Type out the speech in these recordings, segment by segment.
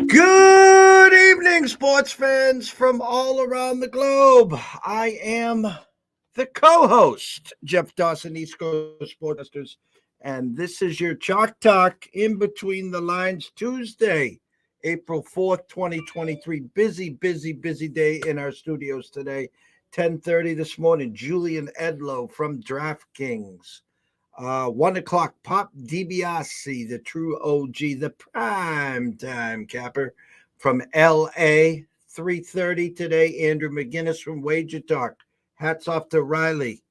Good evening, sports fans from all around the globe. I am the co-host, Jeff Dawson, East Coast Sportscasters, and this is your Chalk Talk in between the lines Tuesday, April 4th, 2023. Busy day in our studios today. 10:30 this morning. Julian Edlow from DraftKings. 1 o'clock, Pop DiBiase, the true OG, the prime time capper from LA. 3:30 today, Andrew McGinnis from Wager Talk. Hats off to Riley.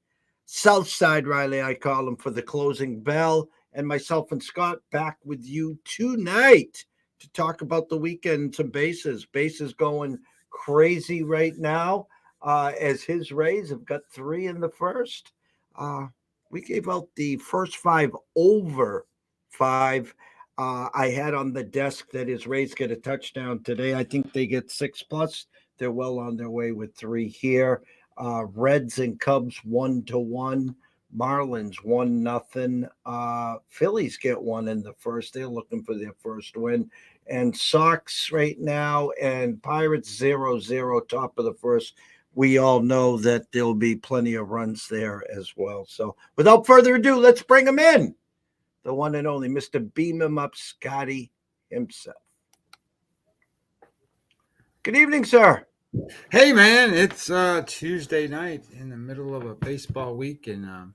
Southside Riley, I call him, for the closing bell. And myself and Scott back with you tonight to talk about the weekend, some bases. Bases going crazy right now as his Rays have got 3 in the first. We gave out the first 5 over 5. I had on the desk that his Rays get a touchdown today. I think they get 6+. They're well on their way with 3 here. Reds and Cubs 1-1. Marlins 1-0. Phillies get 1 in the first. They're looking for their first win. And Sox right now and Pirates 0-0, top of the first. We all know that there'll be plenty of runs there as well. So without further ado, let's bring him in. The one and only Mr. Beam him up, Scotty himself. Good evening, sir. Hey, man, it's Tuesday night in the middle of a baseball week. And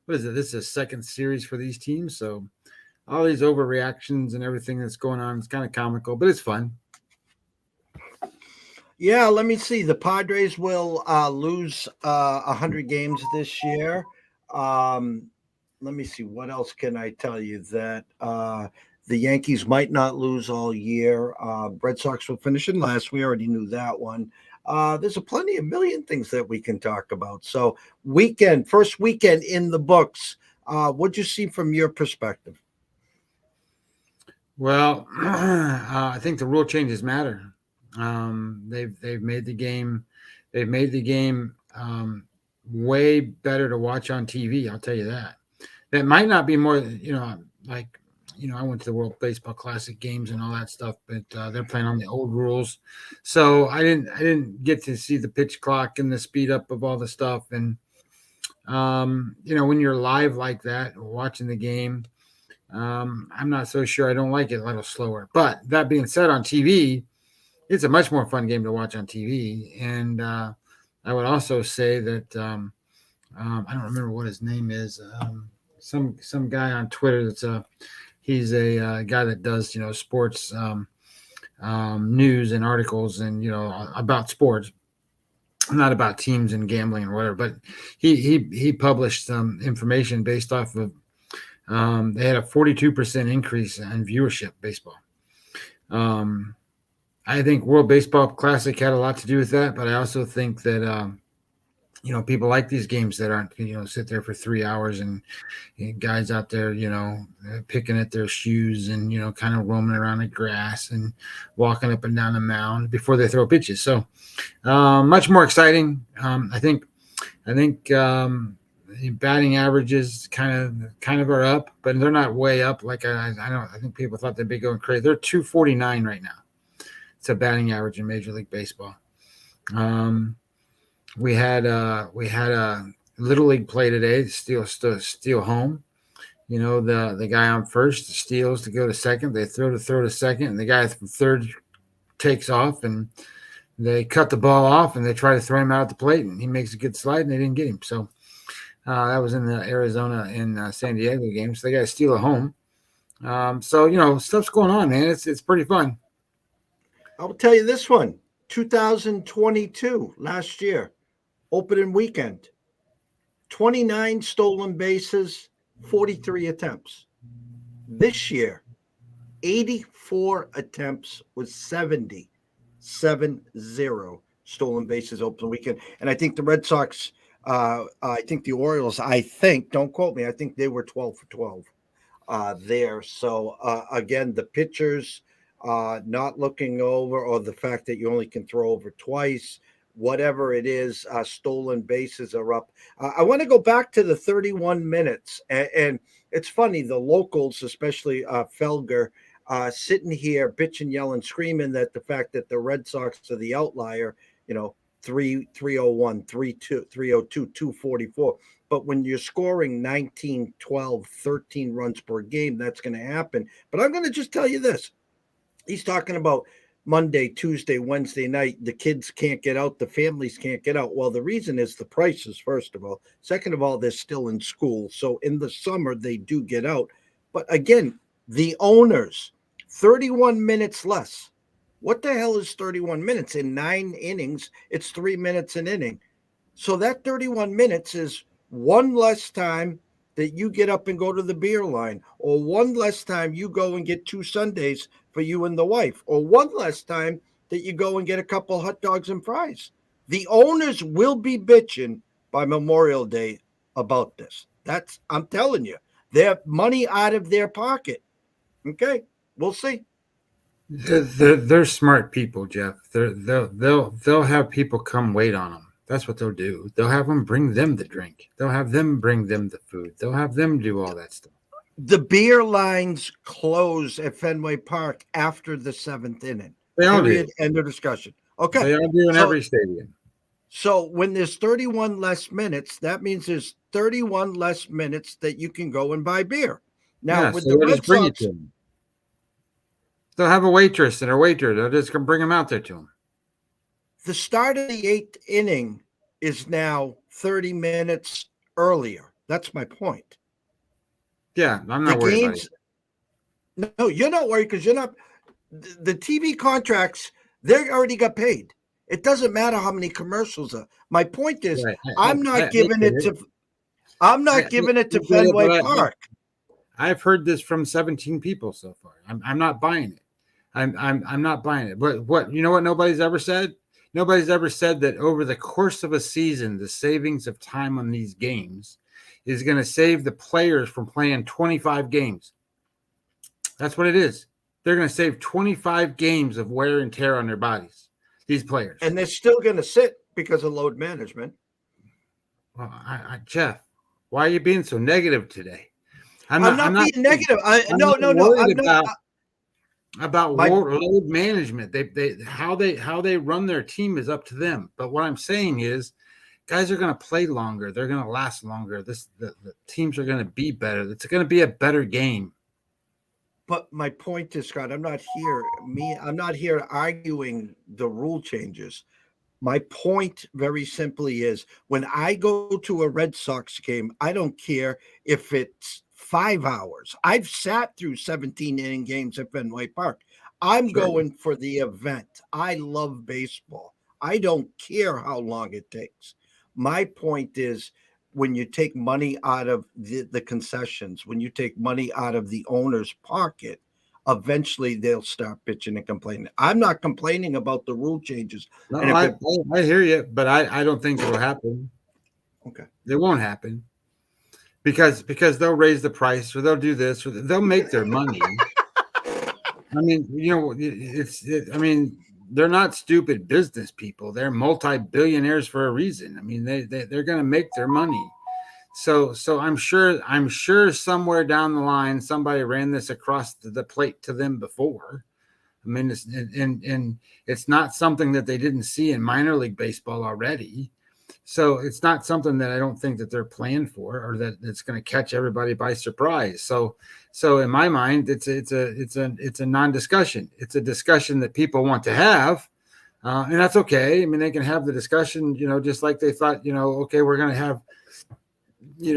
what is it? This is a second series for these teams. So all these overreactions and everything that's going on is kind of comical, but it's fun. Yeah, let me see. The Padres will lose 100 games this year. Let me see. What else can I tell you? That the Yankees might not lose all year. Red Sox will finish in last. We already knew that one. There's a million things that we can talk about. So first weekend in the books. What'd you see from your perspective? Well, I think the rule changes matter. They've made the game way better to watch on TV. I'll tell you that. That might not be more, I went to the World Baseball Classic games and all that stuff, but they're playing on the old rules, so I didn't get to see the pitch clock and the speed up of all the stuff. And when you're live like that, watching the game, I'm not so sure. I don't like it a little slower. But that being said, on TV, it's a much more fun game to watch on TV. And I would also say that I don't remember what his name is. Some guy on Twitter he's a guy that does sports news and articles and about sports, not about teams and gambling or whatever. But he published some information based off of they had a 42% increase in viewership baseball. I think World Baseball Classic had a lot to do with that, but I also think that people like these games that aren't sit there for 3 hours and guys out there picking at their shoes and kind of roaming around the grass and walking up and down the mound before they throw pitches. So much more exciting. I think the batting averages kind of are up, but they're not way up. Like I think people thought they'd be going crazy. They're 249 right now. It's a batting average in Major League Baseball. We had a Little League play today. Steal home. The guy on first steals to go to second. They throw to second, and the guy from third takes off, and they cut the ball off, and they try to throw him out at the plate, and he makes a good slide, and they didn't get him. So that was in the Arizona and San Diego game. So they got to steal at home. Stuff's going on, man. It's pretty fun. I'll tell you this one. 2022, last year, opening weekend, 29 stolen bases, 43 attempts. This year, 84 attempts with 70 stolen bases opening weekend. And I think the Red Sox, I think the Orioles, don't quote me, I think they were 12 for 12 there. So, again, the pitchers not looking over, or the fact that you only can throw over twice, whatever it is, stolen bases are up. I want to go back to the 31 minutes. And it's funny, the locals, especially Felger, sitting here bitching, yelling, screaming that the fact that the Red Sox are the outlier, 301, 32, 302, 244. But when you're scoring 19, 12, 13 runs per game, that's going to happen. But I'm going to just tell you this. He's talking about Monday, Tuesday, Wednesday night. The kids can't get out. The families can't get out. Well, the reason is the prices, first of all. Second of all, they're still in school. So in the summer, they do get out. But again, the owners, 31 minutes less. What the hell is 31 minutes? In 9 innings, it's 3 minutes an inning. So that 31 minutes is one less time that you get up and go to the beer line, or one less time you go and get 2 sundaes for you and the wife, or one less time that you go and get a couple hot dogs and fries. The owners will be bitching by Memorial Day about this. I'm telling you, they're money out of their pocket. Okay, we'll see. They're smart people, Jeff. They'll have people come wait on them. That's what they'll do. They'll have them bring them the drink. They'll have them bring them the food. They'll have them do all that stuff. The beer lines close at Fenway Park after the 7th inning. They all Period. do. End of discussion. Okay. They all do in every stadium. So when there's 31 less minutes, that means there's 31 less minutes that you can go and buy beer. Now, with the Red Sox, they'll have a waitress and a waiter. They'll just bring them out there to them. The start of the 8th inning is now 30 minutes earlier. That's my point. Yeah, I'm not worried about it. No, you're not worried because you're not. The TV contracts, they already got paid. It doesn't matter how many commercials are. My point is, right. I'm not giving it to Fenway Park. I've heard this from 17 people so far. I'm not buying it. I'm not buying it. But what nobody's ever said? Nobody's ever said that over the course of a season, the savings of time on these games is going to save the players from playing 25 games. That's what it is. They're going to save 25 games of wear and tear on their bodies, these players. And they're still going to sit because of load management. Well, Jeff, why are you being so negative today? I'm not being negative. No. About load management. How they run their team is up to them. But what I'm saying is, guys are going to play longer. They're going to last longer. The teams are going to be better. It's going to be a better game. But my point is, Scott, I'm not here arguing the rule changes. My point very simply is, when I go to a Red Sox game, I don't care if it's 5 hours. I've sat through 17-inning games at Fenway Park. I'm going for the event. I love baseball. I don't care how long it takes. My point is, when you take money out of the concessions, when you take money out of the owner's pocket, eventually they'll start bitching and complaining. I'm not complaining about the rule changes. No, I hear you, but I don't think it'll happen. Okay. It won't happen because they'll raise the price, or they'll do this, or they'll make their money. I mean, they're not stupid business people. They're multi-billionaires for a reason. I mean, they're going to make their money. So I'm sure somewhere down the line somebody ran this across the plate to them before. I mean, it's not something that they didn't see in minor league baseball already. So it's not something that I don't think that they're planned for, or that it's going to catch everybody by surprise. So in my mind, it's a non-discussion. It's a discussion that people want to have, and that's okay. I mean, they can have the discussion, just like they thought, okay, we're going to have,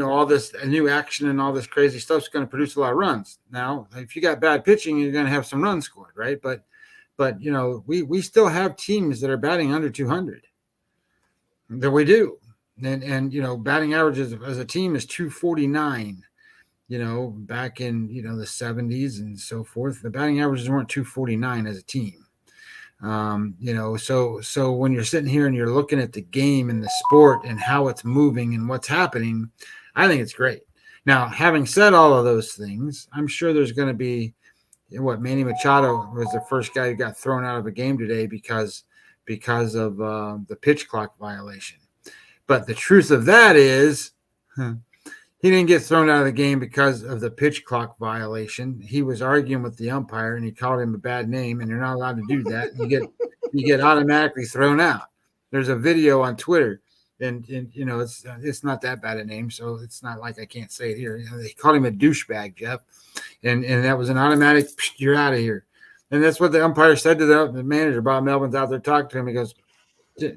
all this new action and all this crazy stuff is going to produce a lot of runs. Now, if you got bad pitching, you're going to have some runs scored, right? But we still have teams that are batting under 200. That we do. And batting averages as a team is 249, back in, the 70s and so forth. The batting averages weren't 249 as a team. So when you're sitting here and you're looking at the game and the sport and how it's moving and what's happening, I think it's great. Now, having said all of those things, I'm sure there's going to be Manny Machado was the first guy who got thrown out of a game today because of the pitch clock violation. But the truth of that is, He didn't get thrown out of the game because of the pitch clock violation. He was arguing with the umpire, and he called him a bad name, and you're not allowed to do that. You get automatically thrown out. There's a video on Twitter, and you know it's not that bad a name, so it's not like I can't say it here. You know, they called him a douchebag, Jeff, and that was an automatic. You're out of here, and that's what the umpire said to the manager. Bob Melvin's out there talking to him. He goes,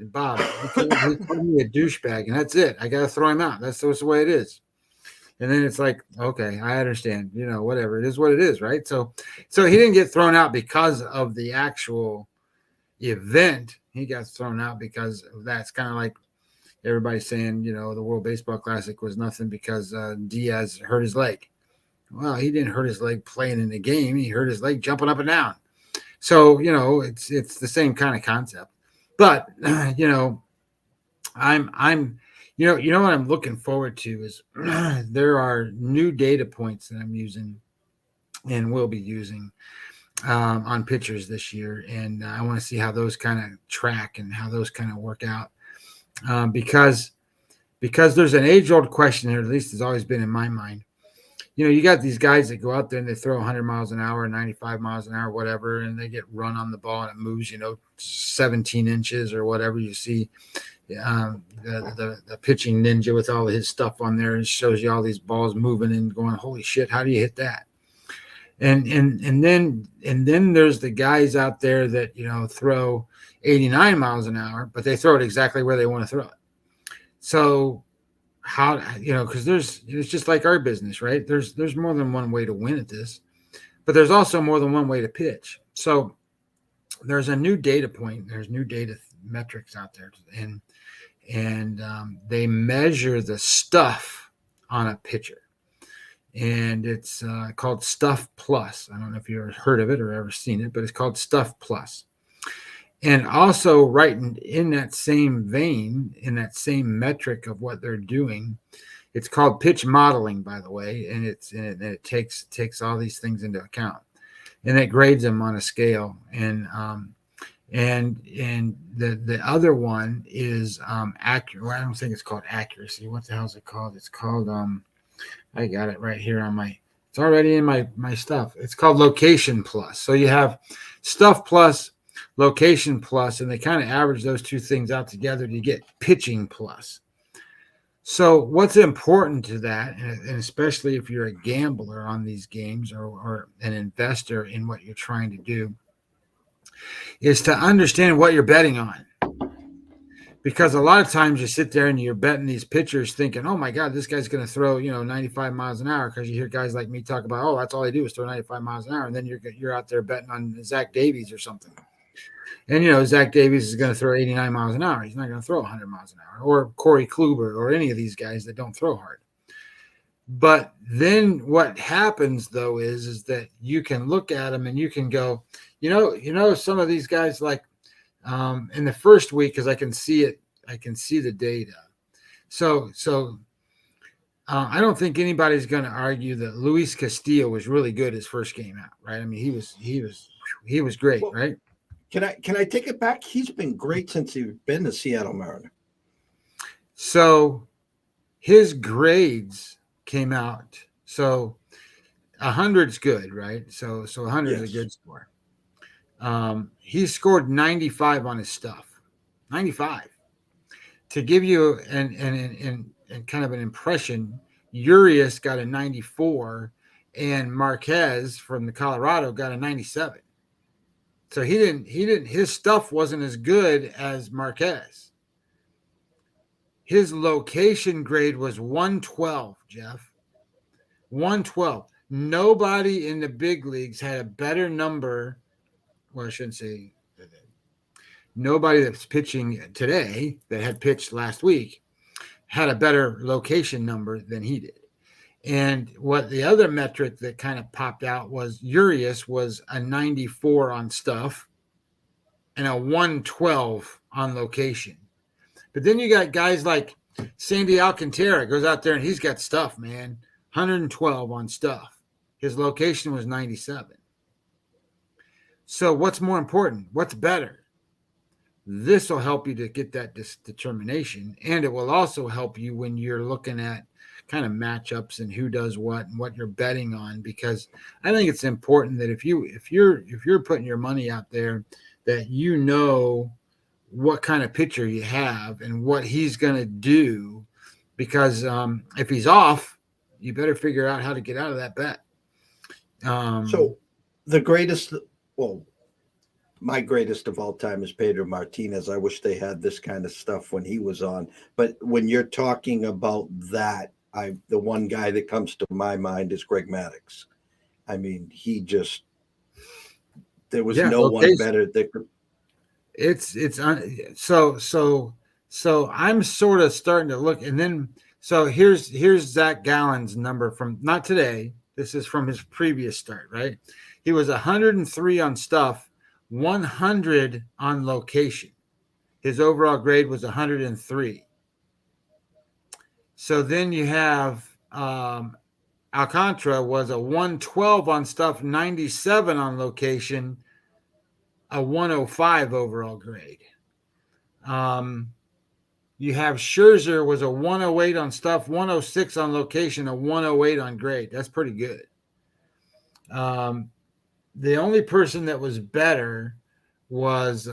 Bob, he called me a douchebag, and that's it. I got to throw him out. That's the way it is. And then it's like, okay, I understand, you know, whatever. It is what it is, right? So he didn't get thrown out because of the actual event. He got thrown out because of that. It's kind of like everybody saying, you know, the World Baseball Classic was nothing because Diaz hurt his leg. Well, he didn't hurt his leg playing in the game. He hurt his leg jumping up and down. So, you know, it's the same kind of concept. But, you know, you know what I'm looking forward to is there are new data points that I'm using and will be using on pitchers this year, and I want to see how those kind of track and how those kind of work out because there's an age-old question here, at least it's always been in my mind. You know, you got these guys that go out there and they throw 100 miles an hour, 95 miles an hour, whatever, and they get run on the ball and it moves, you know, 17 inches or whatever. You see the pitching ninja with all of his stuff on there and shows you all these balls moving and going, holy shit, how do you hit that? And then there's the guys out there that, you know, throw 89 miles an hour, but they throw it exactly where they want to throw it. So how, you know, because it's just like our business, right? There's more than one way to win at this, but there's also more than one way to pitch. So there's a new data point. There's new data metrics out there, and they measure the stuff on a pitcher, and it's called Stuff Plus. I don't know if you've ever heard of it or ever seen it, but it's called Stuff Plus. And also, right in that same vein, in that same metric of what they're doing, it's called pitch modeling, by the way, and it takes all these things into account, and it grades them on a scale. And the other one is accurate. Well, I don't think it's called accuracy. What the hell is it called? It's called I got it right here on my. It's already in my stuff. It's called Location Plus. So you have Stuff Plus, Location Plus, and they kind of average those two things out together to get Pitching Plus. So what's important to that, and especially if you're a gambler on these games or an investor in what you're trying to do, is to understand what you're betting on. Because a lot of times you sit there and you're betting these pitchers thinking, oh my God, this guy's going to throw, 95 miles an hour. Because you hear guys like me talk about, oh, that's all they do is throw 95 miles an hour. And then you're out there betting on Zach Davies or something. And, Zach Davies is going to throw 89 miles an hour. He's not going to throw 100 miles an hour. Or Corey Kluber or any of these guys that don't throw hard. But then what happens, though, is that you can look at them and you can go, some of these guys like in the first week, because I can see it, I can see the data. So I don't think anybody's going to argue that Luis Castillo was really good his first game out, right? I mean, he was great, well, right? Can I take it back? He's been great since he's been a Seattle Mariner. So his grades came out. So 100's good, right? So 100 is a good score. He scored 95 on his stuff. 95. To give you an kind of an impression, Urias got a 94 and Marquez from the Colorado got a 97. So he didn't his stuff wasn't as good as Marquez. His location grade was 112, Jeff. 112. Nobody in the big leagues had a better number. Well, I shouldn't say that. Nobody that's pitching today that had pitched last week had a better location number than he did. And what the other metric that kind of popped out was Urias was a 94 on stuff and a 112 on location. But then you got guys like Sandy Alcantara goes out there and he's got stuff, man. 112 on stuff. His location was 97. So what's more important? What's better? This will help you to get that determination, and it will also help you when you're looking at kind of matchups and who does what and what you're betting on, because I think it's important that if you're putting your money out there, that you know what kind of pitcher you have and what he's going to do, because if he's off, you better figure out how to get out of that bet. So the greatest, well, my greatest of all time is Pedro Martinez. I wish they had this kind of stuff when he was on. But when you're talking about that, the one guy that comes to my mind is Greg Maddux. I mean, there was no one better that could. So I'm sort of starting to look, and then so here's Zach Gallen's number from not today. This is from his previous start, right? He was 103 on stuff, 100 on location. His overall grade was 103. So then you have Alcantara was a 112 on stuff, 97 on location, a 105 overall grade. You have Scherzer was a 108 on stuff, 106 on location, a 108 on grade. That's pretty good. The only person that was better was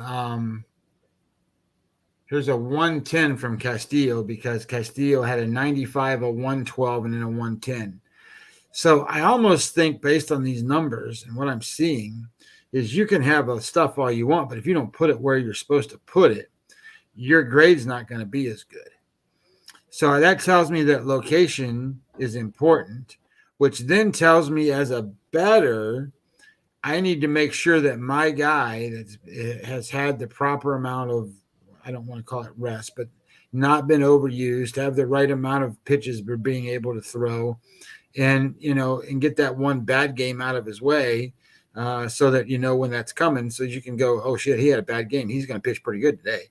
here's a 110 from Castillo, because Castillo had a 95, a 112, and then a 110. So I almost think, based on these numbers and what I'm seeing, is you can have a stuff all you want, but if you don't put it where you're supposed to put it, your grade's not going to be as good. So that tells me that location is important, which then tells me, as a bettor, I need to make sure that my guy that has had the proper amount of, I don't want to call it rest, but not been overused, have the right amount of pitches for being able to throw, and get that one bad game out of his way, so that when that's coming, so you can go, oh shit, he had a bad game, he's going to pitch pretty good today,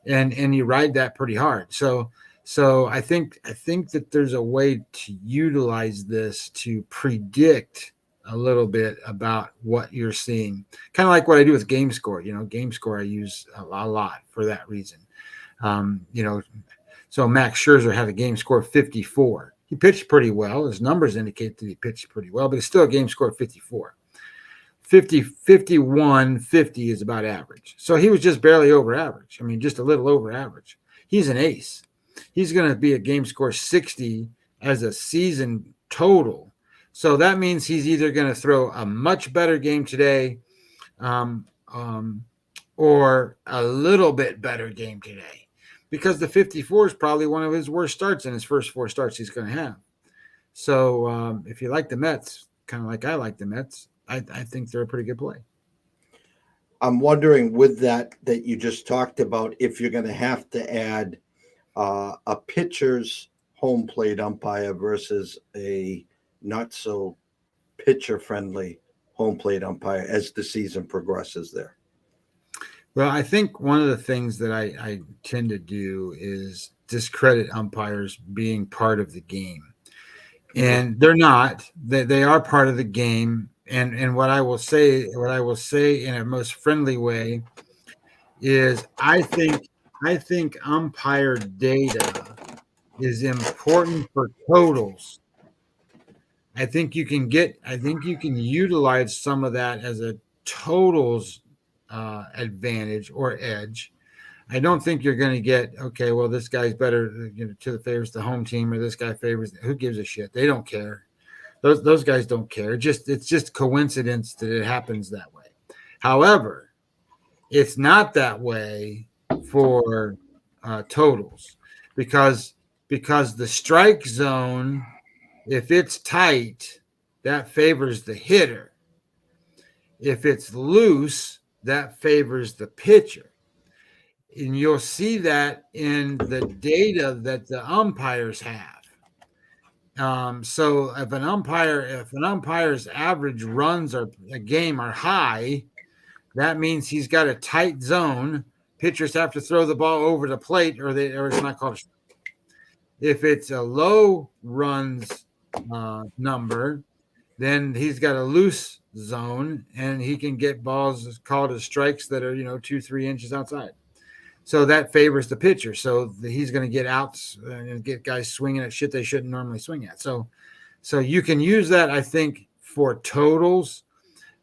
and you ride that pretty hard. So I think that there's a way to utilize this to predict a little bit about what you're seeing, kind of like what I do with game score. Game score I use a lot for that reason. So Max Scherzer had a game score of 54. He pitched pretty well. His numbers indicate that he pitched pretty well, but it's still a game score of 54. 50, 51, 50 is about average. So he was just barely over average. I mean, just a little over average. He's an ace. He's going to be a game score 60 as a season total. So that means he's either going to throw a much better game today, or a little bit better game today, because the 54 is probably one of his worst starts in his first 4 starts he's going to have. So if you like the Mets, kind of like I like the Mets, I think they're a pretty good play. I'm wondering, with that you just talked about, if you're going to have to add a pitcher's home plate umpire versus a not so pitcher friendly home plate umpire as the season progresses there. Well, I think one of the things that I tend to do is discredit umpires being part of the game. And they're not. They are part of the game. And what I will say in a most friendly way is I think umpire data is important for totals. I think you can utilize some of that as a totals advantage or edge. I don't think you're going to get, okay, well, this guy's better, favors the home team, or this guy favors. Who gives a shit? They don't care. Those guys don't care. It's just coincidence that it happens that way. However, it's not that way for totals, because the strike zone, if it's tight, that favors the hitter. If it's loose, that favors the pitcher. And you'll see that in the data that the umpires have. So if an umpire's average runs or a game are high, that means he's got a tight zone. Pitchers have to throw the ball over the plate, or it's not called a strike. If it's a low runs number, then he's got a loose zone, and he can get balls called as strikes that are 2-3 inches outside. So that favors the pitcher. So he's going to get outs and get guys swinging at shit they shouldn't normally swing at. So you can use that, I think, for totals,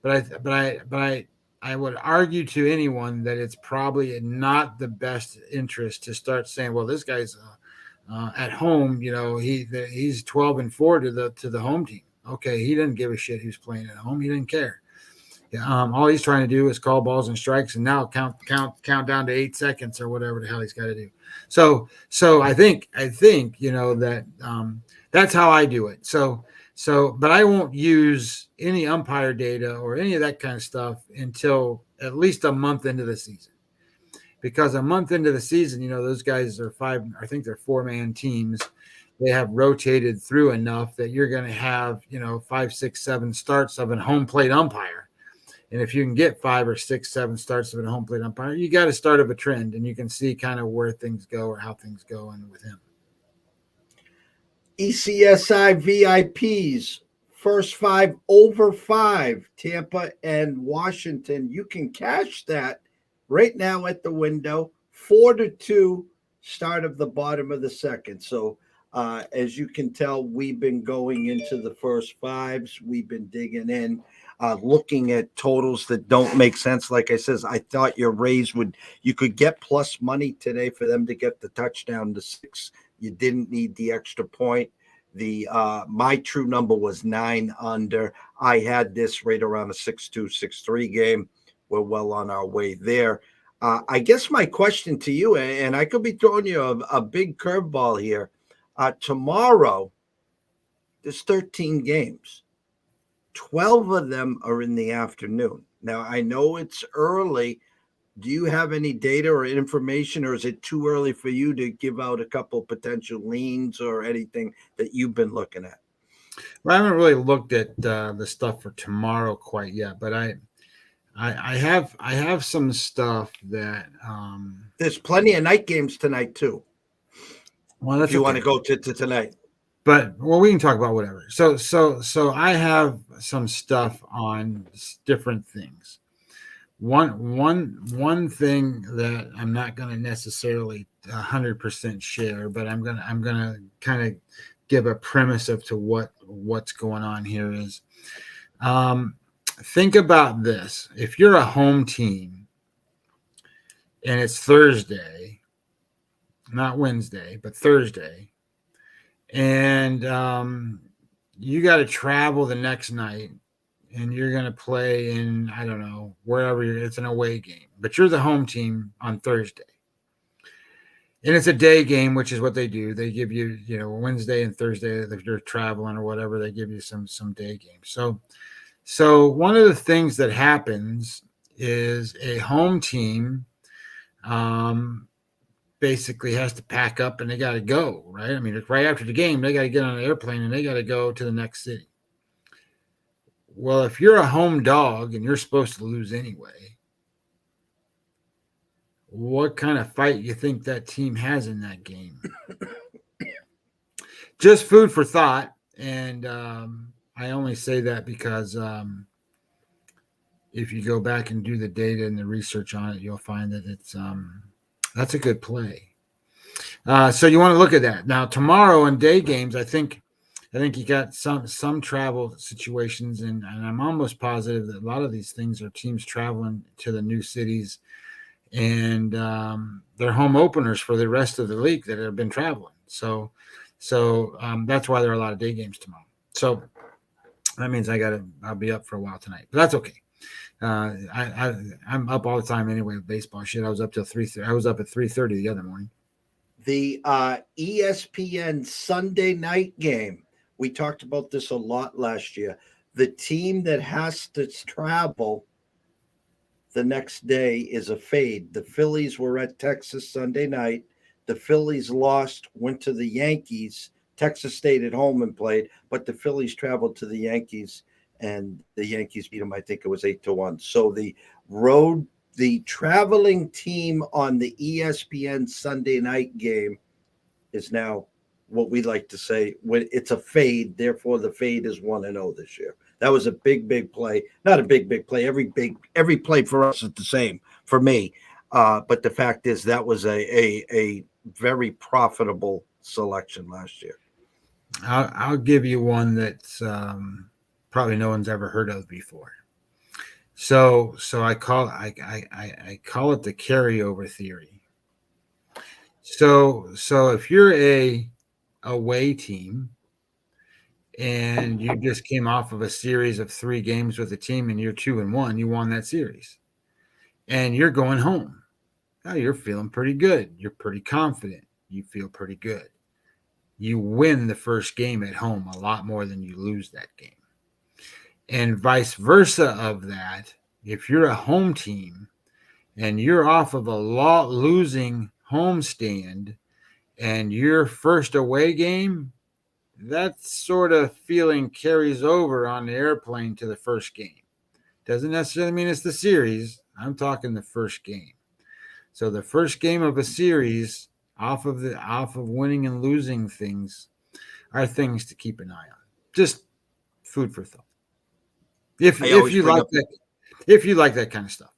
but I would argue to anyone that it's probably not the best interest to start saying, well, this guy's at home, he's 12-4 to the home team. Okay, he didn't give a shit who's playing at home. He didn't care. All he's trying to do is call balls and strikes, and now count down to 8 seconds or whatever the hell he's got to do. So I think that that's how I do it. But I won't use any umpire data or any of that kind of stuff until at least a month into the season, because a month into the season, those guys are I think they're 4-man teams. They have rotated through enough that you're going to have 5, 6, 7 starts of a home plate umpire. And if you can get 5 or 6, 7 starts of a home plate umpire, you got a start of a trend, and you can see kind of where things go or how things go in with him. ECSI VIPs, first 5 over 5, Tampa and Washington. You can cash that right now at the window, 4-2, start of the bottom of the second. So as you can tell, we've been going into the first 5s. We've been digging in, looking at totals that don't make sense. Like I says, I thought your Rays you could get plus money today for them to get the touchdown to 6. You didn't need the extra point. My true number was 9 under. I had this right around a 6-2, 6-3 game. We're well on our way there. I guess my question to you, and I could be throwing you a big curveball here. Tomorrow, there's 13 games. 12 of them are in the afternoon. Now, I know it's early. Do you have any data or information, or is it too early for you to give out a couple potential leans or anything that you've been looking at? Well, I haven't really looked at the stuff for tomorrow quite yet, but I have some stuff that there's plenty of night games tonight too. Well, that's if you want to go to tonight. But we can talk about whatever. So I have some stuff on different things. One thing that I'm not going to necessarily 100% share, but I'm gonna kind of give a premise of to what's going on here is, think about this. If you're a home team and it's Thursday, not Wednesday, but Thursday, and you got to travel the next night, and you're going to play in, I don't know, wherever it's an away game, but you're the home team on Thursday. And it's a day game, which is what they do. They give you, Wednesday and Thursday, if you're traveling or whatever, they give you some day games. So one of the things that happens is a home team basically has to pack up and they got to go, right? I mean, right after the game, they got to get on an airplane and they got to go to the next city. Well, if you're a home dog and you're supposed to lose anyway, what kind of fight you think that team has in that game? Just food for thought. And I only say that because if you go back and do the data and the research on it, you'll find that it's that's a good play. So you want to look at that. Now, tomorrow in day games, I think you got some travel situations, and I'm almost positive that a lot of these things are teams traveling to the new cities, and they're home openers for the rest of the league that have been traveling. So that's why there are a lot of day games tomorrow. So that means I'll be up for a while tonight, but that's okay. I'm up all the time anyway with baseball shit. I was up till 3:30. I was up at 3:30 the other morning. The ESPN Sunday night game. We talked about this a lot last year. The team that has to travel the next day is a fade. The Phillies were at Texas Sunday night. The Phillies lost, went to the Yankees. Texas stayed at home and played, but the Phillies traveled to the Yankees, and the Yankees beat them. I think it was 8-1. So the traveling team on the ESPN Sunday night game is now what we like to say, when it's a fade, therefore the fade is 1-0 this year. That was a big play. Not a big play. Every play for us is the same for me. But the fact is that was a very profitable selection last year. I'll give you one that's probably no one's ever heard of before. So I call it the carryover theory. So if you're a away team and you just came off of a series of 3 games with a team and you're 2-1, you won that series, and you're going home. Now you're feeling pretty good. You're pretty confident. You feel pretty good. You win the first game at home a lot more than you lose that game. And vice versa of that, if you're a home team and you're off of a losing homestand and your first away game, that sort of feeling carries over on the airplane to the first game. Doesn't necessarily mean it's the series. I'm talking the first game. So the first game of a series, off of winning and losing things, are things to keep an eye on. Just food for thought. If you like that kind of stuff.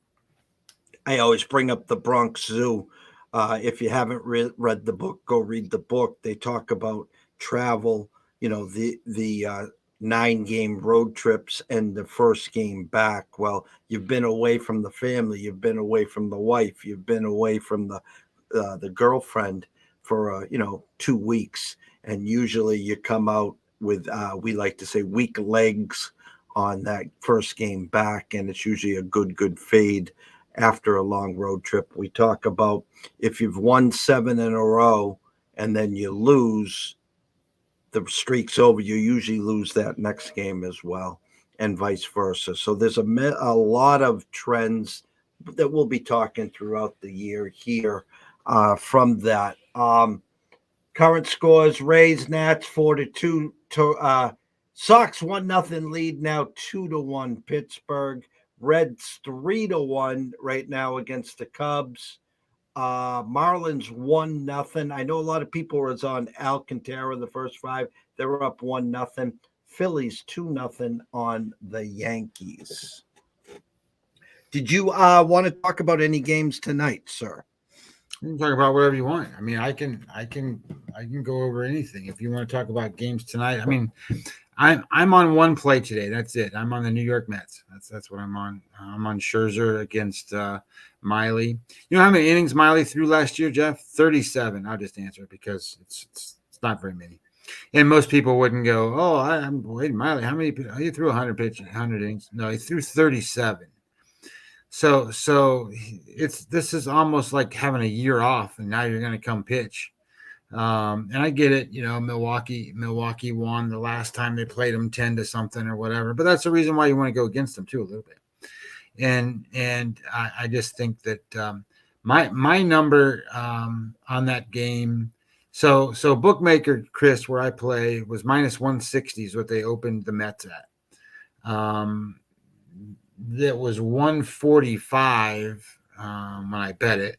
I always bring up the Bronx Zoo. If you haven't read the book, go read the book. They talk about travel, the 9-game road trips and the first game back. Well, you've been away from the family, you've been away from the wife, you've been away from the girlfriend for 2 weeks, and usually you come out with we like to say weak legs on that first game back, and it's usually a good fade after a long road trip. We talk about if you've won 7 in a row and then you lose, the streak's over, you usually lose that next game as well, and vice versa. So there's a lot of trends that we'll be talking throughout the year here from that. Current scores: Rays, Nats 4-2. Sox 1-0 lead now, 2-1 Pittsburgh. Reds 3-1 right now against the Cubs. Marlins 1-0. I know a lot of people was on Alcantara the first 5. They were up 1-0. Phillies 2-0 on the Yankees. Did you want to talk about any games tonight, sir? You can talk about whatever you want. I mean, I can go over anything. If you want to talk about games tonight, I mean, I'm on one play today. That's it. I'm on the New York Mets. That's what I'm on. I'm on Scherzer against Miley. You know how many innings Miley threw last year, Jeff? 37. I'll just answer it because it's not very many. And most people wouldn't go, oh, I'm waiting, Miley. How many? He threw 100 innings. No, he threw 37. So this is almost like having a year off, and now you're going to come pitch. And I get it, Milwaukee won the last time they played them 10-something or whatever, but that's the reason why you want to go against them too a little bit. And I just think that my number on that game. So bookmaker Chris, where I play, was -160 is what they opened the Mets at. That was 145 when I bet it.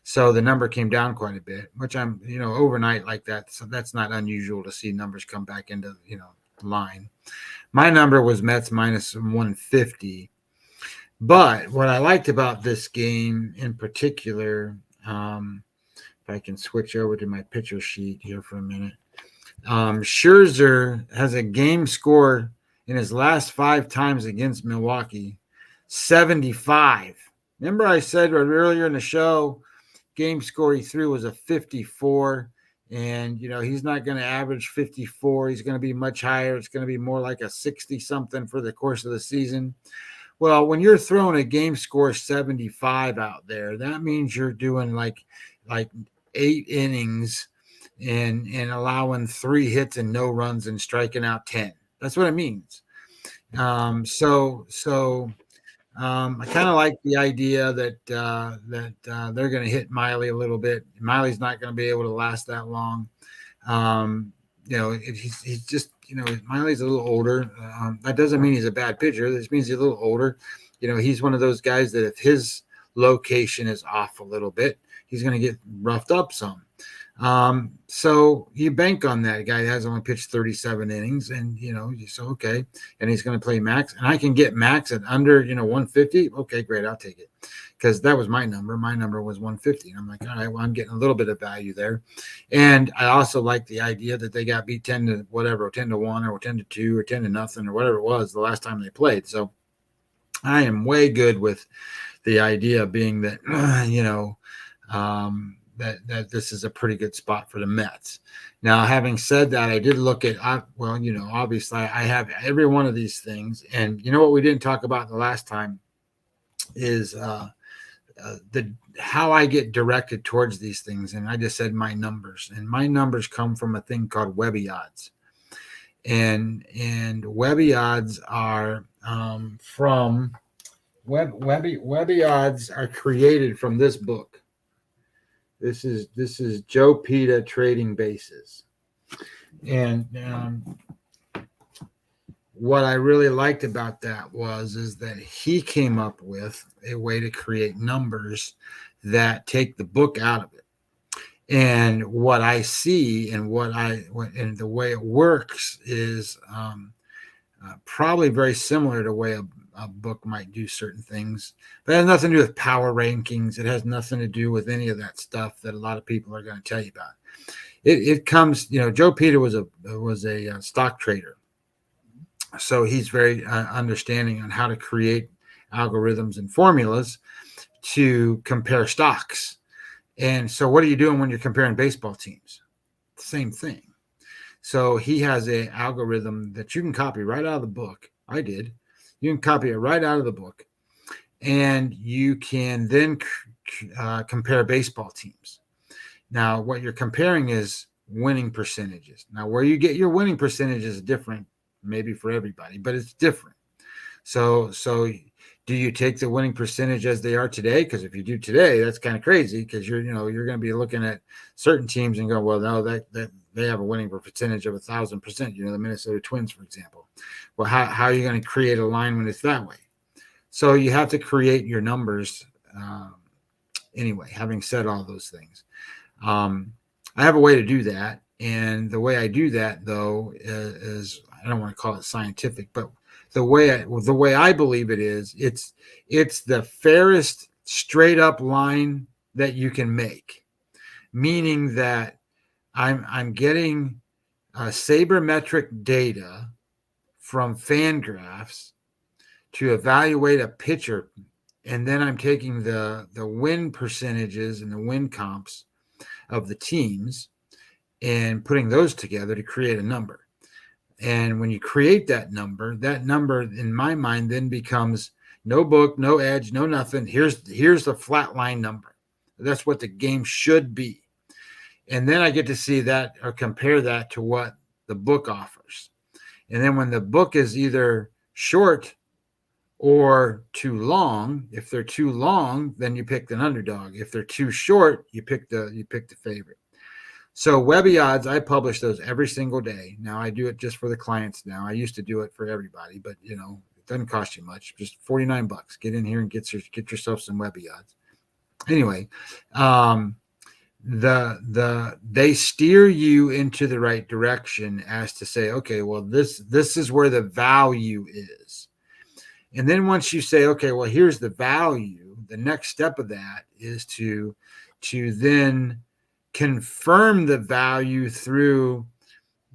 So the number came down quite a bit, which I'm, overnight like that. So that's not unusual to see numbers come back into, line. My number was Mets -150. But what I liked about this game in particular, if I can switch over to my picture sheet here for a minute, Scherzer has a game score in his last 5 times against Milwaukee, 75. Remember I said earlier in the show, game score he threw was a 54, and he's not going to average 54. He's going to be much higher. It's going to be more like a 60 something for the course of the season. Well, when you're throwing a game score 75 out there, that means you're doing like 8 innings and allowing 3 hits and no runs and striking out 10. That's what it means. I kind of like the idea that they're going to hit Miley a little bit. Miley's not going to be able to last that long. He's just, Miley's a little older. That doesn't mean he's a bad pitcher. This means he's a little older. He's one of those guys that if his location is off a little bit, he's going to get roughed up some. So you bank on that. Guy has only pitched 37 innings, and so okay, and he's going to play max, and I can get max at under 150. Okay, great, I'll take it, because that was my number. My number was 150, and I'm like, all right, well, I'm getting a little bit of value there, and I also like the idea that they got beat 10 to whatever, 10 to 1 or 10 to 2 or 10 to nothing or whatever it was the last time they played. So I am way good with the idea being that that this is a pretty good spot for the Mets. Now, having said that, I did look at obviously I have every one of these things, and what we didn't talk about the last time is the how I get directed towards these things, and I just said my numbers, and my numbers come from a thing called Webby odds, and Webby odds are from Webby odds are created from this book. This is Joe Pita Trading Bases, and what I really liked about that is that he came up with a way to create numbers that take the book out of it. And what I see and and the way it works is probably very similar to the way a book might do certain things, but it has nothing to do with power rankings. It has nothing to do with any of that stuff that a lot of people are going to tell you about. It comes, Joe Pita was a stock trader, so he's very understanding on how to create algorithms and formulas to compare stocks. And so what are you doing when you're comparing baseball teams? Same thing. So he has an algorithm that you can copy right out of the book. I did. You can copy it right out of the book, and you can then compare baseball teams. Now, what you're comparing is winning percentages. Now, where you get your winning percentage is different, maybe for everybody, but it's different. So do you take the winning percentage as they are today? Because if you do today, that's kind of crazy, because you're going to be looking at certain teams and go, well, no, that they have a winning percentage of 1,000%. The Minnesota Twins, for example. Well, how are you going to create a line when it's that way? So you have to create your numbers. Anyway, having said all those things, I have a way to do that. And the way I do that, though, is I don't want to call it scientific, but the way I believe it is, it's the fairest straight up line that you can make, meaning that I'm getting sabermetric data from Fangraphs to evaluate a pitcher, and then I'm taking the win percentages and the win comps of the teams and putting those together to create a number. And when you create that number in my mind then becomes no book, no edge, no nothing. Here's the flat line number. That's what the game should be. And then I get to see that or compare that to what the book offers. And then when the book is either short or too long, if they're too long, then you pick an underdog. If they're too short, you pick the favorite. So Webby odds, I publish those every single day. Now I do it just for the clients now. I used to do it for everybody, but it doesn't cost you much. Just $49. Get in here and get yourself some Webby odds. Anyway, they steer you into the right direction as to say, okay, well, this is where the value is. And then once you say, okay, well, here's the value, the next step of that is to then confirm the value through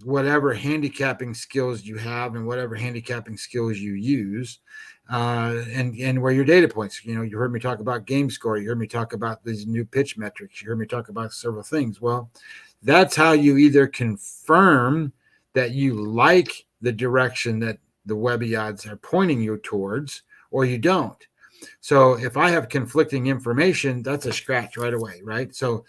whatever handicapping skills you have and whatever handicapping skills you use, and where your data points. You heard me talk about game score. You heard me talk about these new pitch metrics. You heard me talk about several things. Well, that's how you either confirm that you like the direction that the Webby odds are pointing you towards, or you don't. So if I have conflicting information, that's a scratch right away, right? So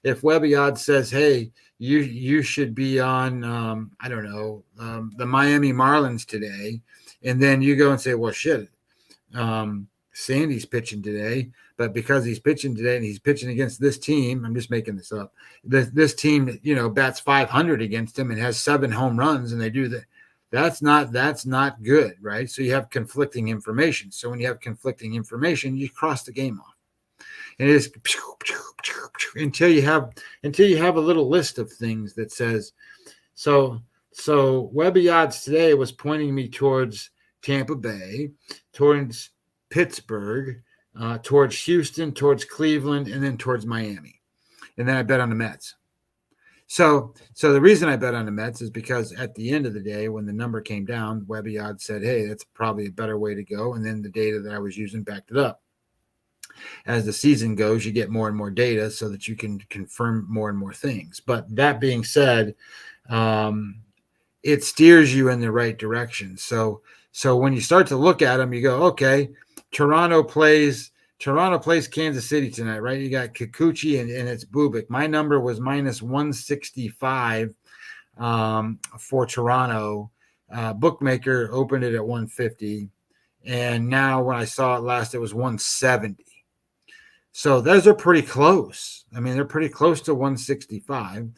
if Webby odds says, hey, you should be on the Miami Marlins today, and then you go and say, well, shit, Sandy's pitching today, but because he's pitching today and he's pitching against this team, I'm just making this up. This team, bats 500 against him and has 7 home runs, and they do that. That's not good, right? So you have conflicting information. So when you have conflicting information, you cross the game off. and it is until you have a little list of things that says so. So Webby odds today was pointing me towards Tampa Bay, towards Pittsburgh, towards Houston, towards Cleveland, and then towards Miami. And then I bet on the Mets. So the reason I bet on the Mets is because at the end of the day, when the number came down, Webby odds said, hey, that's probably a better way to go. And then the data that I was using backed it up. As the season goes, you get more and more data so that you can confirm more and more things. But that being said, it steers you in the right direction. So when you start to look at them, you go, okay, Toronto plays Kansas City tonight, right? You got Kikuchi and it's Bubik. My number was minus 165 for Toronto. Bookmaker opened it at 150. And now when I saw it last, it was 170. So those are pretty close. I mean, they're pretty close to 165.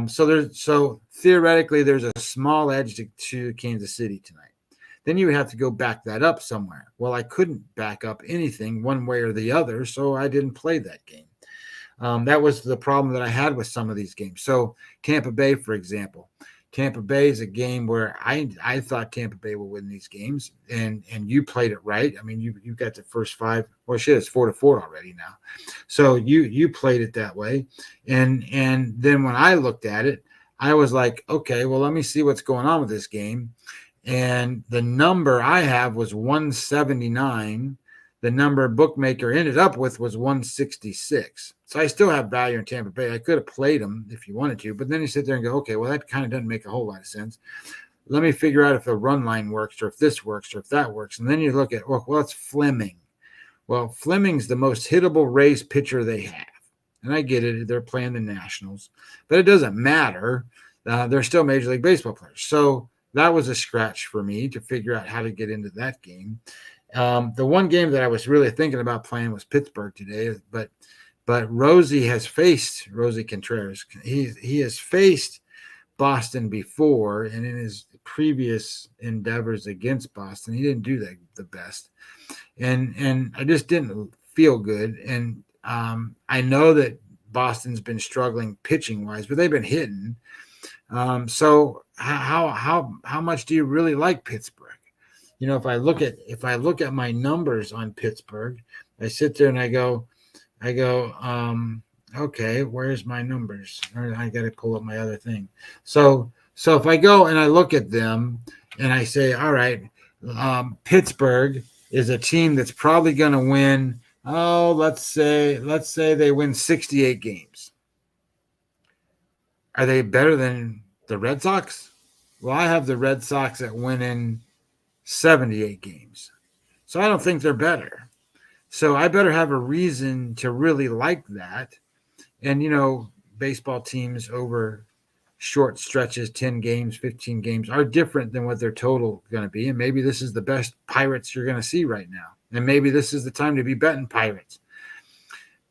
So theoretically, there's a small edge to Kansas City tonight. Then you would have to go back that up somewhere. Well, I couldn't back up anything one way or the other, so I didn't play that game. That was the problem that I had with some of these games. So Tampa Bay, for example. Tampa Bay is a game where I thought Tampa Bay will win these games, and you played it right. I mean, you got the first five. Well, shit, it's 4-4 already now. So you played it that way, and then when I looked at it, I was like, okay, well, let me see what's going on with this game, and the number I have was 179. The number bookmaker ended up with was 166. So I still have value in Tampa Bay. I could have played them if you wanted to, but then you sit there and go, okay, well, that kind of doesn't make a whole lot of sense. Let me figure out if the run line works or if this works or if that works. And then you look at, well, it's Fleming. Well, Fleming's the most hittable Rays pitcher they have. And I get it. They're playing the Nationals. But it doesn't matter. They're still Major League Baseball players. So that was a scratch for me to figure out how to get into that game. The one game that I was really thinking about playing was Pittsburgh today, but Rosie Contreras. He has faced Boston before, and in his previous endeavors against Boston, he didn't do that the best, and I just didn't feel good. And I know that Boston's been struggling pitching wise, but they've been hitting. So how much do you really like Pittsburgh? You know, if I look at my numbers on Pittsburgh, I sit there and I go, okay, where's my numbers? I got to pull up my other thing. So if I go and I look at them and I say, all right, Pittsburgh is a team that's probably going to win. Oh, let's say they win 68 games. Are they better than the Red Sox? Well, I have the Red Sox at winning 78 games. So I don't think they're better. So I better have a reason to really like that. And, you know, baseball teams over short stretches, 10 games, 15 games, are different than what their total is going to be. And maybe this is the best Pirates you're going to see right now. And maybe this is the time to be betting Pirates.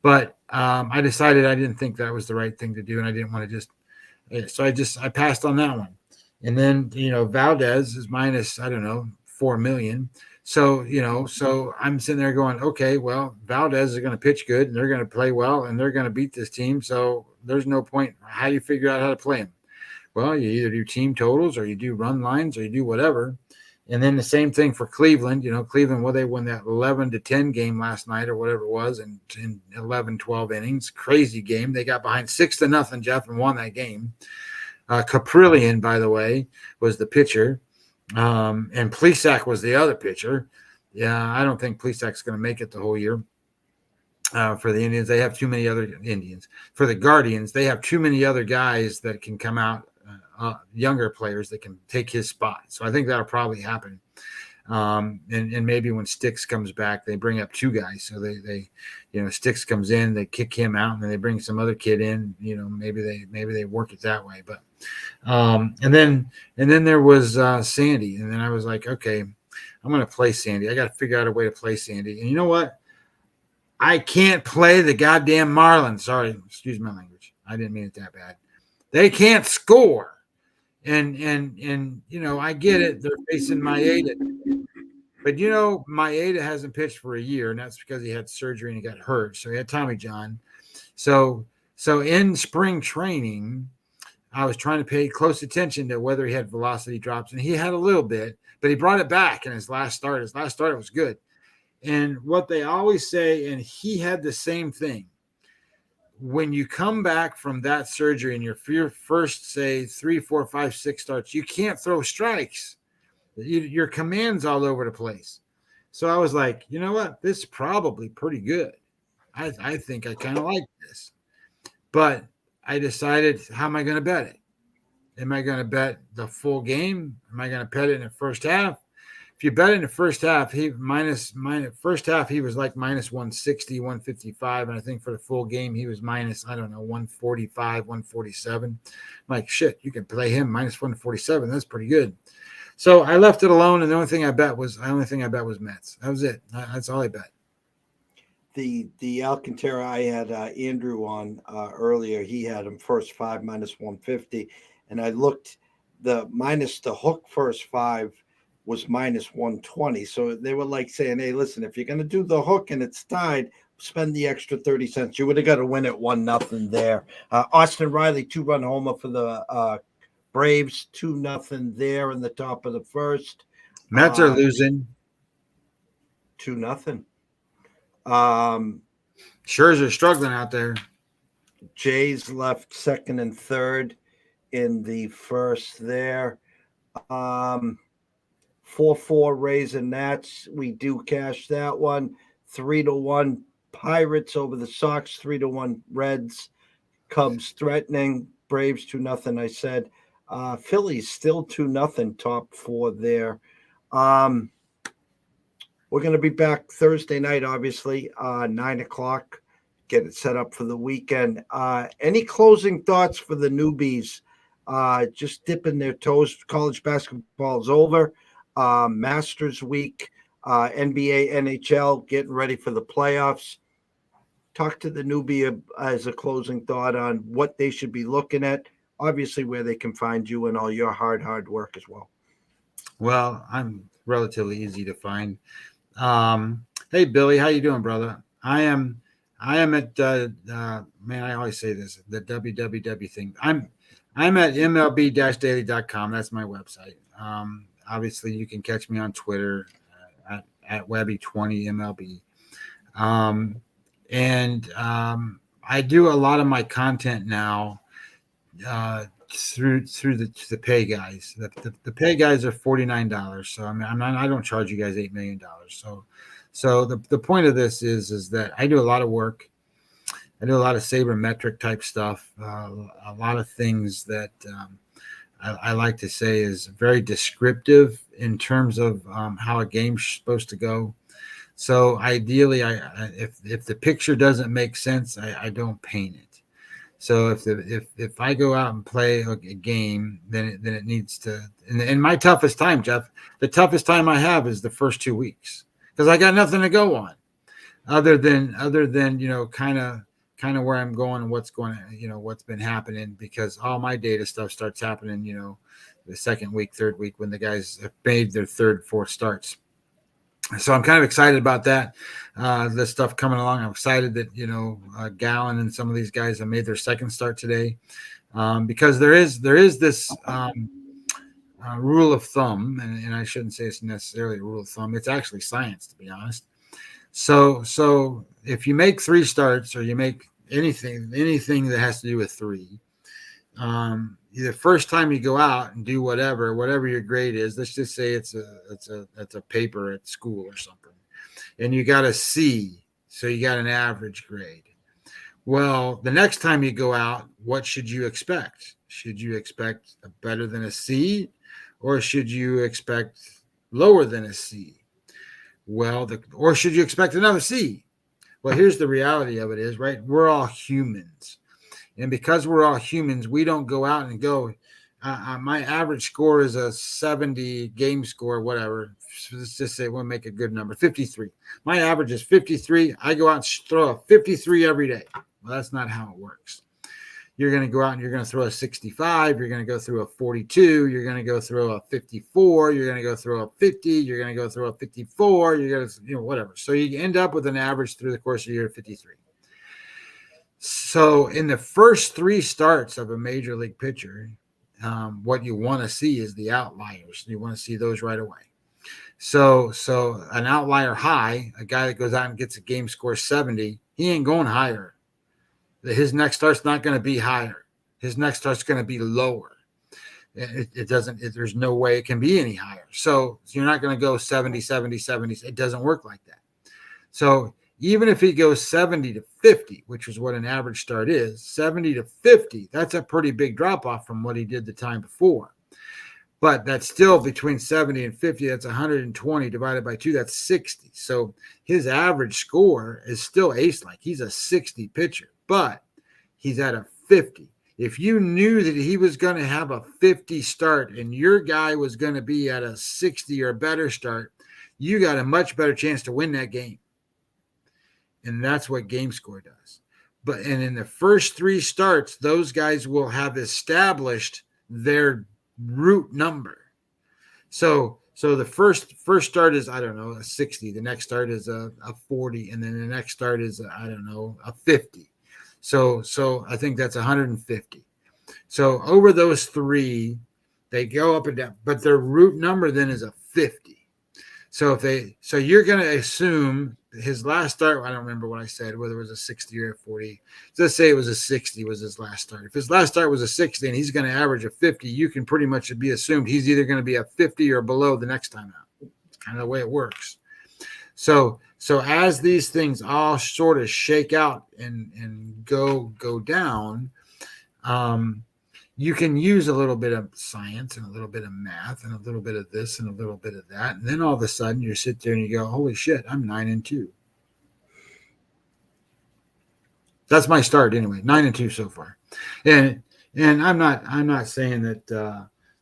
But I decided I didn't think that was the right thing to do. And I didn't want to I passed on that one. And then, you know, Valdez is minus, I don't know, 4 million. So, you know, so I'm sitting there going, okay, well, Valdez is going to pitch good and they're going to play well and they're going to beat this team. So there's no point. How do you figure out how to play them? Well, you either do team totals or you do run lines or you do whatever. And then the same thing for Cleveland. You know, Cleveland, well, they won that 11-10 game last night or whatever it was in 11, 12 innings. Crazy game. They got behind 6-0, Jeff, and won that game. Caprillion, by the way, was the pitcher. And Plesac was the other pitcher. Yeah, I don't think Plesac's going to make it the whole year. For the Indians, they have too many other Indians. For the Guardians, they have too many other guys that can come out, younger players that can take his spot. So I think that'll probably happen. And maybe when Sticks comes back, they bring up two guys. So they Sticks comes in, they kick him out, and then they bring some other kid in. You know, maybe they work it that way. But and then there was Sandy, and then I was like, okay, I'm going to play Sandy. I got to figure out a way to play Sandy. And you know what? I can't play the goddamn Marlins. Sorry, excuse my language. I didn't mean it that bad. They can't score. And you know, I get it. They're facing Maeda. But you know, Maeda hasn't pitched for a year, and that's because he had surgery and he got hurt. So he had Tommy John. So in spring training, I was trying to pay close attention to whether he had velocity drops, and he had a little bit, but he brought it back in his last start. His last start was good. And what they always say, and he had the same thing. When you come back from that surgery and your first, say, 3, 4, 5, 6 starts, you can't throw strikes. Your command's all over the place. So I was like, you know what? This is probably pretty good. I think I kind of like this. But I decided, how am I going to bet it? Am I going to bet the full game? Am I going to bet it in the first half? If you bet in the first half, first half he was like minus 160, 155, and I think for the full game he was minus, I don't know, 145, 147. I'm like, shit, you can play him minus 147. That's pretty good. So I left it alone, and the only thing I bet was Mets. That was it. That's all I bet. The Alcantara, I had Andrew on earlier. He had him first 5 minus 150, and I looked the minus the hook first 5 was minus 120. So they were like saying, hey, listen, if you're going to do the hook and it's tied, spend the extra 30 cents. You would have got to win it 1-0 there. Austin Riley, 2-run homer for the Braves, 2-0 there in the top of the first. Mets are losing 2-0. Scherzer struggling out there. Jays left second and third in the first there. 4-4 Rays and Nats. We do cash that one. 3-1 Pirates over the Sox. 3-1 Reds. Cubs threatening. Braves 2-0. I said. Phillies still 2-0. Top 4 there. We're going to be back Thursday night, obviously, 9:00. Get it set up for the weekend. Any closing thoughts for the newbies? Just dipping their toes. College basketball is over. Masters week, NBA, NHL, getting ready for the playoffs. Talk to the newbie as a closing thought on what they should be looking at. Obviously, where they can find you and all your hard work as well. Well, I'm relatively easy to find. Hey, Billy, how you doing, brother? I am at man, I always say this, the www thing. I'm at mlb-daily.com. That's my website. Obviously, you can catch me on Twitter at Webby20MLB. I do a lot of my content now through the pay guys. The pay guys are $49. So I mean, I don't charge you guys $8 million. So the point of this is that I do a lot of work. I do a lot of sabermetric type stuff, a lot of things that I like to say is very descriptive in terms of how a game's supposed to go. So ideally, if the picture doesn't make sense, I don't paint it. So if I go out and play a game, then it needs to. And my toughest time, Jeff, the toughest time I have is the first 2 weeks because I got nothing to go on, other than kind of where I'm going and what's been happening, because all my data stuff starts happening, the second week, third week when the guys have made their third, fourth starts. So I'm kind of excited about that. This stuff coming along. I'm excited that, Gallen and some of these guys have made their second start today, because there is this rule of thumb, and I shouldn't say it's necessarily a rule of thumb. It's actually science, to be honest. So if you make 3 starts or you make anything that has to do with 3, the first time you go out and do whatever your grade is, let's just say it's a paper at school or something, and you got a C, so you got an average grade. Well, the next time you go out, what should you expect? Should you expect a better than a C, or should you expect lower than a C? Well, or should you expect another C? Well, here's the reality of it is, right? We're all humans. And because we're all humans, we don't go out and go, my average score is a 70 game score, whatever. Let's just say we'll make a good number, 53. My average is 53. I go out and throw a 53 every day. Well, that's not how it works. you're going to go out and you're going to throw a 65, you're going to go through a 42, you're going to go through a 54, you're going to go through a 50, you're going to go through a 54, you're going to, whatever. So you end up with an average through the course of the year of 53. So in the first 3 starts of a major league pitcher, what you want to see is the outliers. You want to see those right away. So an outlier high, a guy that goes out and gets a game score 70, he ain't going higher. His next start's not going to be higher. His next start's going to be lower. It doesn't, there's no way it can be any higher. So you're not going to go 70, 70, 70. It doesn't work like that. So even if he goes 70 to 50, which is what an average start is, 70 to 50, that's a pretty big drop off from what he did the time before. But that's still between 70 and 50. That's 120 divided by 2. That's 60. So his average score is still ace-like. He's a 60 pitcher, but he's at a 50. If you knew that he was going to have a 50 start and your guy was going to be at a 60 or better start, you got a much better chance to win that game. And that's what game score does. And in the first 3 starts, those guys will have established their root number. So the first start is, I don't know, a 60. The next start is a 40. And then the next start is, I don't know, a 50. So I think that's 150. So over those 3, they go up and down, but their root number then is a 50. So you're going to assume his last start, I don't remember what I said, whether it was a 60 or a 40. Let's say it was a 60 was his last start. If his last start was a 60 and he's going to average a 50, you can pretty much be assumed he's either going to be a 50 or below the next time out. It's kind of the way it works. So as these things all sort of shake out and go down, you can use a little bit of science and a little bit of math and a little bit of this and a little bit of that. And then all of a sudden you sit there and you go, holy shit, I'm 9-2. That's my start anyway, 9-2 so far. And I'm not saying that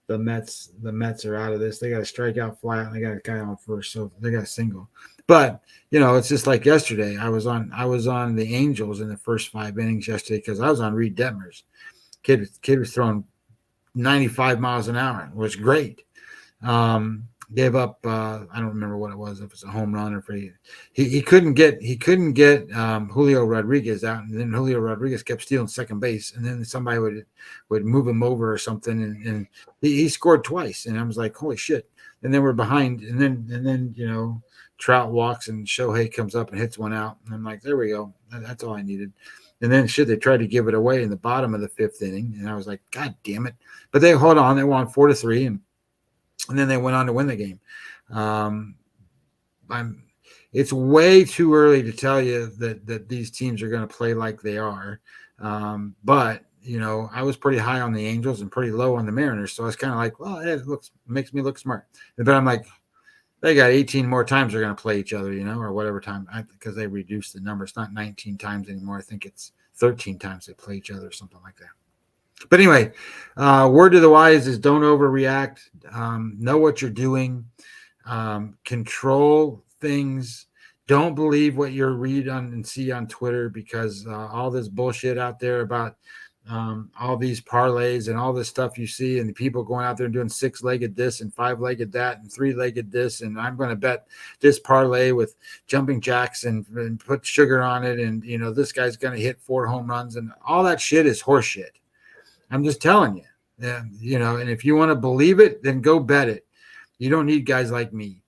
the Mets are out of this. They got a strikeout flat and they got a guy on first, so they got a single. But it's just like yesterday. I was on the Angels in the first 5 innings yesterday because I was on Reed Detmers. Kid was throwing 95 miles an hour. It was great. Gave up. I don't remember what it was. If it was a home run or he couldn't get Julio Rodriguez out, and then Julio Rodriguez kept stealing second base, and then somebody would move him over or something, and he scored twice, and I was like, holy shit! And then we're behind, and then Trout walks and Shohei comes up and hits one out, and I'm like, there we go. That's all I needed. And then they tried to give it away in the bottom of the 5th inning. And I was like, God damn it. But they hold on. They won 4-3. And then they went on to win the game. It's way too early to tell you that these teams are going to play like they are. But, I was pretty high on the Angels and pretty low on the Mariners. So I was kind of like, well, it makes me look smart. But I'm like, they got 18 more times they're going to play each other, or whatever time, because they reduced the number. It's not 19 times anymore. I think it's 13 times they play each other or something like that. But anyway, word to the wise is don't overreact. Know what you're doing. Control things. Don't believe what you read on and see on Twitter, because all this bullshit out there about all these parlays and all this stuff you see, and the people going out there and doing 6-legged this and 5-legged that and 3-legged this, and I'm going to bet this parlay with jumping jacks and put sugar on it, and this guy's going to hit 4 home runs, and all that shit is horse shit. I'm just telling you. And if you want to believe it, then go bet it. You don't need guys like me.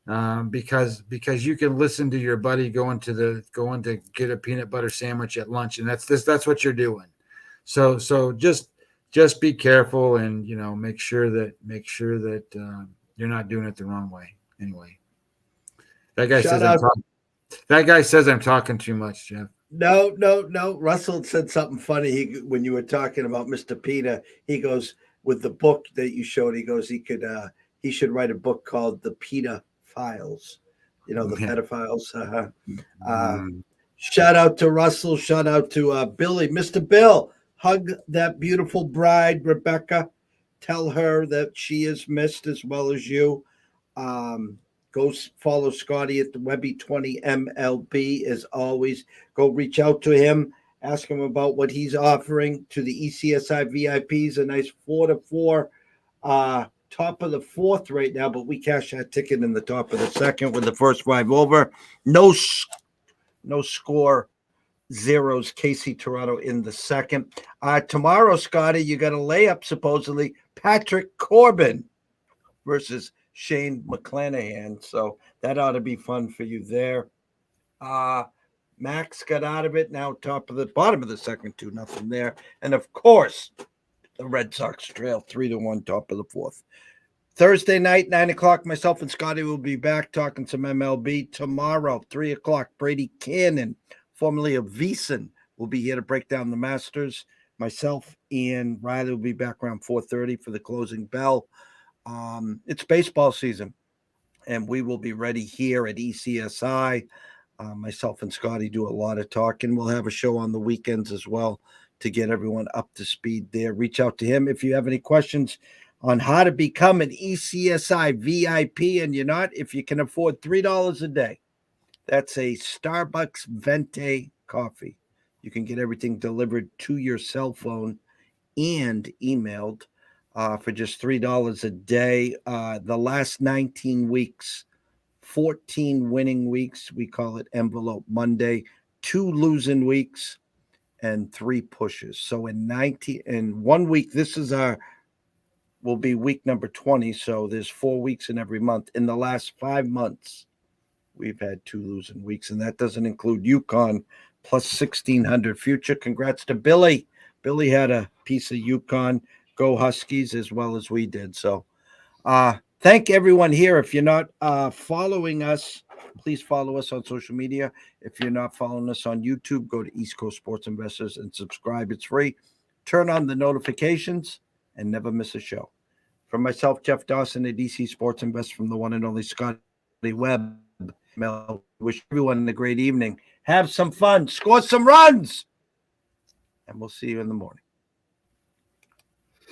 Because you can listen to your buddy going to get a peanut butter sandwich at lunch, and that's what you're doing. So just be careful, and make sure that you're not doing it the wrong way. Anyway, that guy says I'm talking too much, Jeff. No. Russell said something funny. When you were talking about Mr. Peter, he goes, with the book that you showed, he goes, he should write a book called The Peter Files. The pedophiles. Shout out to Russell. Shout out to Billy. Mr. Bill, hug that beautiful bride, Rebecca. Tell her that she is missed as well as you. Go follow Scotty at the Webby 20 MLB as always. Go reach out to him Ask him about what he's offering to the ECSI VIPs. A nice 4-4, top of the fourth right now, but we cashed that ticket in the top of the second with the first 5 over. No score. Zeros, KC Toronto in the second. Tomorrow, Scotty, you got a layup, supposedly. Patrick Corbin versus Shane McClanahan. So that ought to be fun for you there. Max got out of it. Now bottom of the second, 2-0 there. And of course, the Red Sox trail 3-1, top of the fourth. Thursday night, 9 o'clock, myself and Scotty will be back talking some MLB. Tomorrow, 3 o'clock, Brady Cannon, formerly of VEASAN, will be here to break down the Masters. Myself and Riley will be back around 4:30 for the closing bell. It's baseball season, and we will be ready here at ECSI. Myself and Scotty do a lot of talking. We'll have a show on the weekends as well to get everyone up to speed there. Reach out to him if you have any questions on how to become an ECSI VIP, and you're not, if you can afford $3 a day. That's a Starbucks Venti coffee. You can get everything delivered to your cell phone and emailed for just $3 a day. The last 19 weeks, 14 winning weeks. We call it Envelope Monday. 2 losing weeks and 3 pushes. So in 1 week, will be week number 20. So there's 4 weeks in every month. In the last 5 months, we've had 2 losing weeks, and that doesn't include UConn plus 1,600 future. Congrats to Billy. Billy had a piece of UConn. Go Huskies, as well as we did. So thank everyone here. If you're not following us, please follow us on social media. If you're not following us on YouTube, go to East Coast Sports Investors and subscribe. It's free. Turn on the notifications and never miss a show. From myself, Jeff Dawson at DC Sports Invest, from the one and only Scott Webb. Wish everyone a great evening. Have some fun. Score some runs. And we'll see you in the morning.